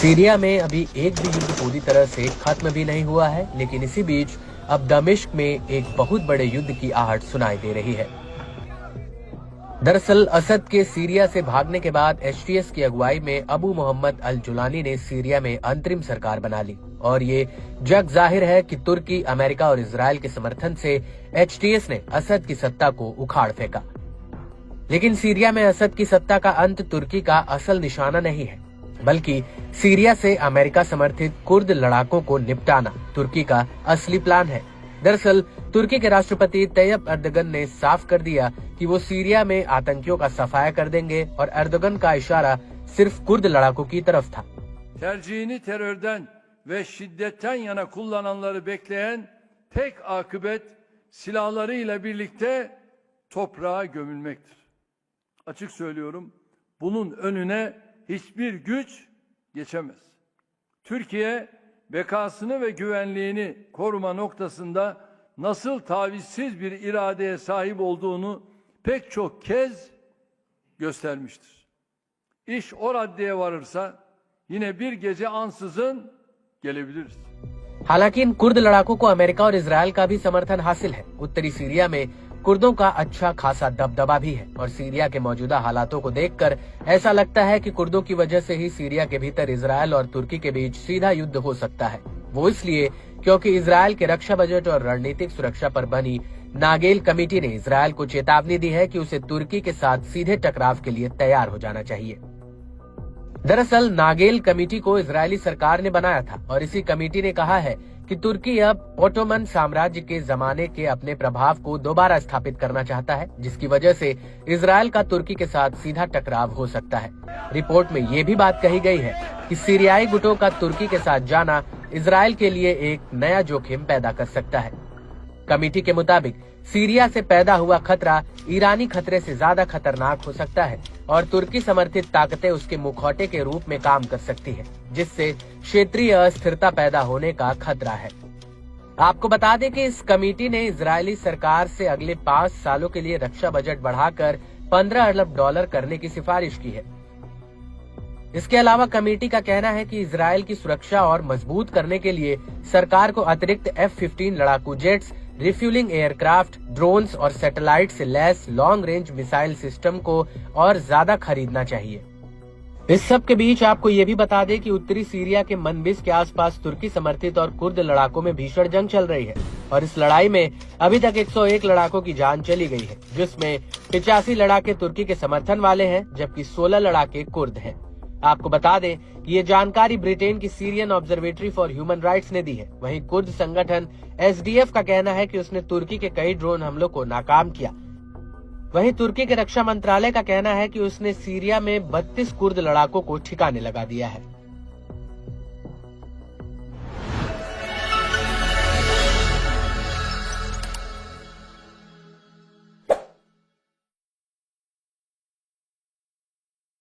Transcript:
Syria में अभी एक भी युद्ध पूरी तरह से खत्म भी नहीं हुआ है, लेकिन इसी बीच अब दमिश्क में एक बहुत बड़े युद्ध की आहट सुनाई दे रही है। दरअसल असद के सीरिया से भागने के बाद एचटीएस की अगुवाई में अबू मोहम्मद अल जुलानी ने सीरिया में अंतरिम सरकार बना ली और ये जग जाहिर है कि तुर्की, अमेरिका और इजराइल के समर्थन से एचटीएस ने असद की सत्ता को उखाड़ फेंका। लेकिन सीरिया में असद की सत्ता का अंत तुर्की का असल निशाना नहीं है, बल्कि सीरिया से अमेरिका समर्थित कुर्द लड़ाकों को निपटाना तुर्की का असली प्लान है। दरअसल तुर्की के राष्ट्रपति तैयब एर्दोगन ने साफ कर दिया कि वो सीरिया में आतंकियों का सफाया कर देंगे और एर्दोगन का इशारा सिर्फ कुर्द लड़ाकों की तरफ था। Tercihini terörden ve şiddetten yana kullananları bekleyen tek akıbet silahlarıyla birlikte toprağa gömülmektir. Açık söylüyorum, bunun önüne hiçbir güç geçemez. Türkiye bekasını ve güvenliğini koruma noktasında nasıl tavizsiz bir iradeye sahip olduğunu pek çok kez göstermiştir. İş o raddeye varırsa yine bir gece ansızın gelebiliriz. हालांकि इन Kurd लड़ाकों को America और Israel का भी समर्थन हासिल है। उत्तरी सीरिया में कुर्दों का अच्छा खासा दबदबा भी है और सीरिया के मौजूदा हालातों को देखकर ऐसा लगता है कि कुर्दों की वजह से ही सीरिया के भीतर इजराइल और तुर्की के बीच सीधा युद्ध हो सकता है। वो इसलिए क्योंकि इजराइल के रक्षा बजट और रणनीतिक सुरक्षा पर बनी नागेल कमेटी ने इजराइल को चेतावनी दी है कि उसे तुर्की के साथ सीधे टकराव के लिए तैयार हो जाना चाहिए। दरअसल नागेल कमेटी को इजरायली सरकार ने बनाया था और इसी कमेटी ने कहा है कि तुर्की अब ओटोमन साम्राज्य के जमाने के अपने प्रभाव को दोबारा स्थापित करना चाहता है, जिसकी वजह से इजराइल का तुर्की के साथ सीधा टकराव हो सकता है। रिपोर्ट में ये भी बात कही गई है कि सीरियाई गुटों का तुर्की के साथ जाना इजराइल के लिए एक नया जोखिम पैदा कर सकता है। कमेटी के मुताबिक सीरिया से पैदा हुआ खतरा ईरानी खतरे से ज्यादा खतरनाक हो सकता है और तुर्की समर्थित ताकतें उसके मुखौटे के रूप में काम कर सकती हैं, जिससे क्षेत्रीय अस्थिरता पैदा होने का खतरा है। आपको बता दें कि इस कमेटी ने इजरायली सरकार से अगले 5 सालों के लिए रक्षा बजट बढ़ाकर 15 अरब डॉलर करने की सिफारिश की है। इसके अलावा कमेटी का कहना है कि इजराइल की सुरक्षा और मजबूत करने के लिए सरकार को अतिरिक्त F-15 लड़ाकू जेट्स, रिफ्यूलिंग एयरक्राफ्ट, ड्रोन्स और सैटेलाइट से lace long range missile system को और ज्यादा खरीदना चाहिए। इस सब के बीच आपको ये भी बता दें कि उत्तरी सीरिया के मनबिस के आसपास तुर्की समर्थित और कुर्द लड़ाकों में भीषण जंग चल रही है और इस लड़ाई में अभी तक 101 लड़ाकों की जान चली गई है, जिसमें 85 लड़ाके तुर्की के समर्थन वाले हैं, जबकि 16 लड़ाके कुर्द हैं। आपको बता दें कि ये जानकारी ब्रिटेन की Syrian observatory for human rights ने दी है। वहीं कुर्द संगठन SDF का कहना है कि उसने तुर्की के कई ड्रोन हमलों को नाकाम किया। वहीं तुर्की के रक्षा मंत्रालय का कहना है कि उसने सीरिया में 32 कुर्द लड़ाकों को ठिकाने लगा दिया है।